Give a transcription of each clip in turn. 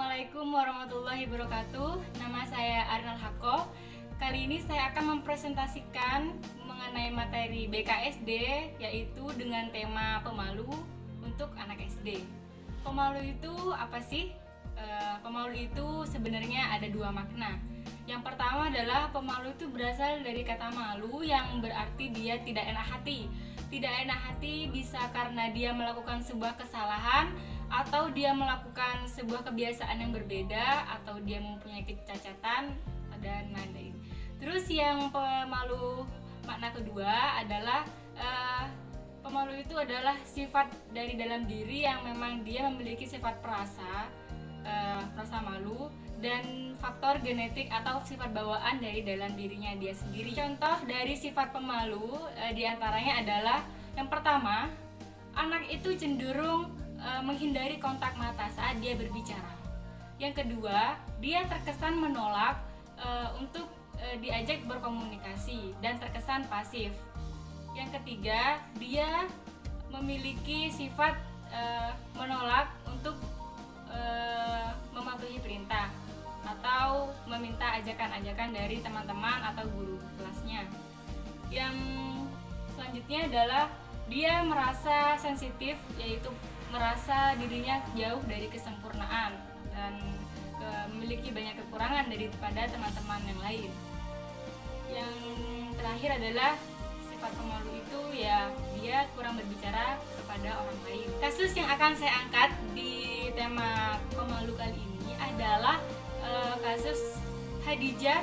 Assalamualaikum warahmatullahi wabarakatuh. Nama saya Arnal Hako. Kali ini saya akan mempresentasikan mengenai materi BKSD, yaitu dengan tema pemalu untuk anak SD. Pemalu itu apa sih? Pemalu itu sebenarnya ada dua makna. Yang pertama adalah pemalu itu berasal dari kata malu yang berarti dia tidak enak hati. Tidak enak hati bisa karena dia melakukan sebuah kesalahan, atau dia melakukan sebuah kebiasaan yang berbeda, atau dia mempunyai kecacatan dan lain-lain. Terus yang pemalu makna kedua adalah pemalu itu adalah sifat dari dalam diri yang memang dia memiliki sifat perasa malu dan faktor genetik atau sifat bawaan dari dalam dirinya dia sendiri. Contoh dari sifat pemalu diantaranya adalah yang pertama, anak itu cenderung menghindari kontak mata saat dia berbicara. Yang kedua, dia terkesan menolak untuk diajak berkomunikasi dan terkesan pasif. Yang ketiga, dia memiliki sifat menolak untuk mematuhi perintah atau meminta ajakan-ajakan dari teman-teman atau guru kelasnya. Yang selanjutnya adalah dia merasa sensitif, yaitu merasa dirinya jauh dari kesempurnaan dan memiliki banyak kekurangan daripada teman-teman yang lain. Yang terakhir adalah sifat pemalu itu ya dia kurang berbicara kepada orang lain. Kasus yang akan saya angkat di tema pemalu kali ini adalah kasus Hadijah,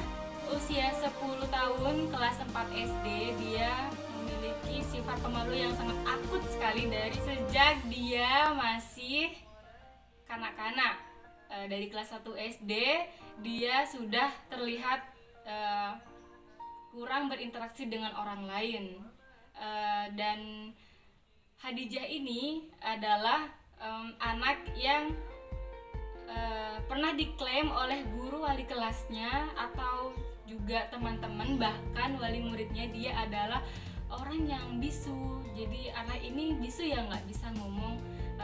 usia 10 tahun, kelas 4 SD. Dia memiliki sifat pemalu yang sangat akut sekali dari sejak dia masih kanak-kanak. Dari kelas 1 SD dia sudah terlihat kurang berinteraksi dengan orang lain. Dan Hadijah ini adalah anak yang pernah diklaim oleh guru wali kelasnya atau juga teman-teman, bahkan wali muridnya, dia adalah orang yang bisu. Jadi anak ini bisu ya, nggak bisa ngomong,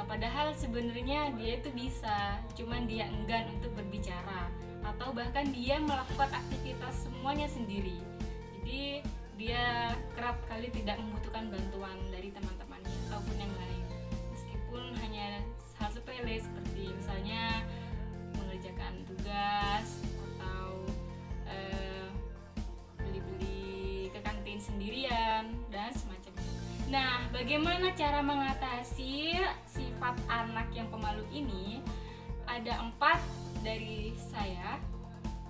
padahal sebenarnya dia itu bisa, cuman dia enggan untuk berbicara atau bahkan dia melakukan aktivitas semuanya sendiri. Jadi dia kerap kali tidak membutuhkan bantuan dari teman-temannya ataupun yang lain, meskipun hanya hal sepele seperti misalnya mengerjakan tugas atau beli-beli ke kantin sendirian dan semacamnya. Nah, bagaimana cara mengatasi sifat anak yang pemalu ini? Ada 4 dari saya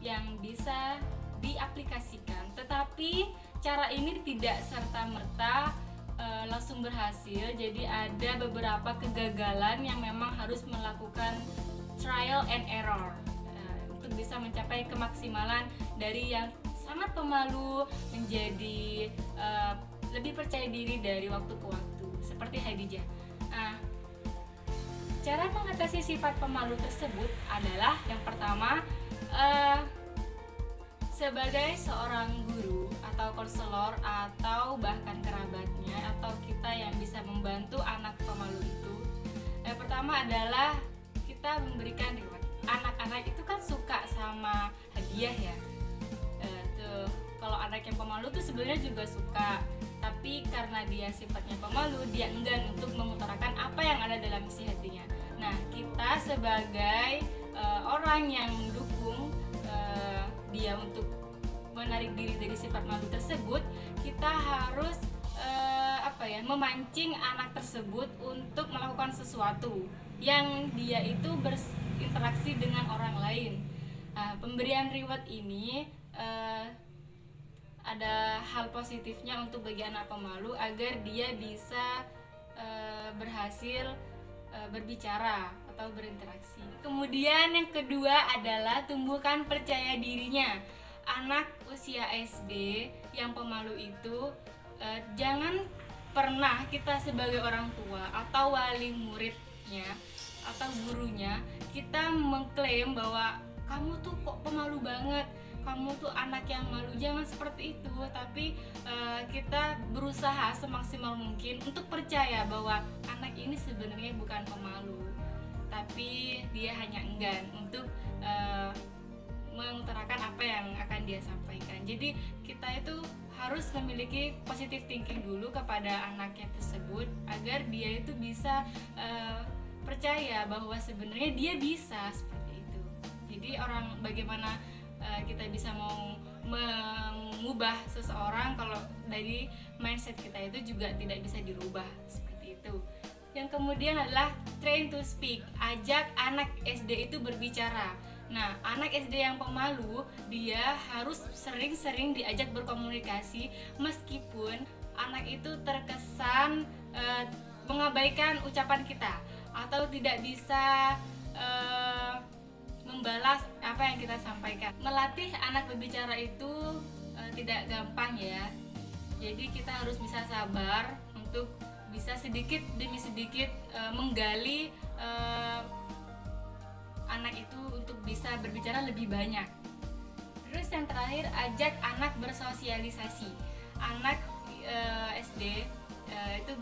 yang bisa diaplikasikan, tetapi cara ini tidak serta-merta langsung berhasil. Jadi ada beberapa kegagalan yang memang harus melakukan trial and error untuk bisa mencapai kemaksimalan dari yang sangat pemalu menjadi lebih percaya diri dari waktu ke waktu, seperti Hadijah. Nah, cara mengatasi sifat pemalu tersebut adalah yang pertama, sebagai seorang guru atau konselor atau bahkan kerabatnya atau kita yang bisa membantu anak pemalu itu, yang pertama adalah kita memberikan reward. Anak-anak itu kan suka sama hadiah ya. Kalau anak yang pemalu tuh sebenarnya juga suka, tapi karena dia sifatnya pemalu, dia enggan untuk mengutarakan apa yang ada dalam isi hatinya. Nah, kita sebagai orang yang mendukung dia untuk menarik diri dari sifat malu tersebut, kita harus memancing anak tersebut untuk melakukan sesuatu yang dia itu berinteraksi dengan orang lain. Pemberian reward ini ada hal positifnya untuk bagi anak pemalu agar dia bisa berhasil berbicara atau berinteraksi. Kemudian yang kedua adalah tumbuhkan percaya dirinya. Anak usia SD yang pemalu itu jangan pernah kita sebagai orang tua atau wali muridnya atau gurunya kita mengklaim bahwa kamu tuh kok pemalu banget, kamu tuh anak yang malu. Jangan seperti itu, tapi kita berusaha semaksimal mungkin untuk percaya bahwa anak ini sebenarnya bukan pemalu, tapi dia hanya enggan untuk mengutarakan apa yang akan dia sampaikan. Jadi kita itu harus memiliki positive thinking dulu kepada anaknya tersebut agar dia itu bisa percaya bahwa sebenarnya dia bisa seperti itu. Jadi bagaimana kita bisa mau mengubah seseorang kalau dari mindset kita itu juga tidak bisa dirubah seperti itu. Yang kemudian adalah train to speak, ajak anak SD itu berbicara. Nah, anak SD yang pemalu, dia harus sering-sering diajak berkomunikasi meskipun anak itu terkesan mengabaikan ucapan kita atau tidak bisa membalas apa yang kita sampaikan. Melatih anak berbicara itu tidak gampang ya. Jadi kita harus bisa sabar untuk bisa sedikit demi sedikit menggali anak itu untuk bisa berbicara lebih banyak. Terus yang terakhir, ajak anak bersosialisasi. Anak SD itu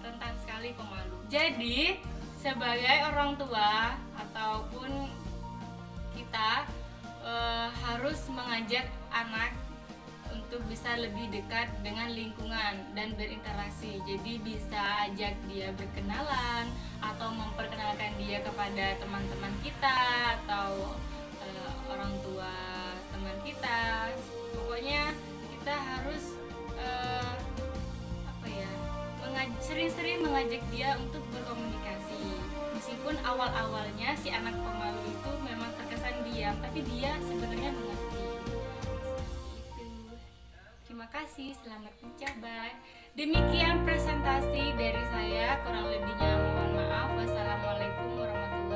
rentan sekali pemalu. Jadi sebagai orang tua ataupun kita harus mengajak anak untuk bisa lebih dekat dengan lingkungan dan berinteraksi. Jadi bisa ajak dia berkenalan atau memperkenalkan dia kepada teman-teman kita atau orang tua teman kita. Pokoknya kita harus sering-sering mengajak dia untuk berkomunikasi. Meskipun awal-awalnya si anak pemalu itu memang terkesan diam, tapi dia sebenarnya mengerti. Terima kasih, selamat mencoba. Demikian presentasi dari saya, kurang lebihnya mohon maaf. Wassalamualaikum warahmatullahi wabarakatuh.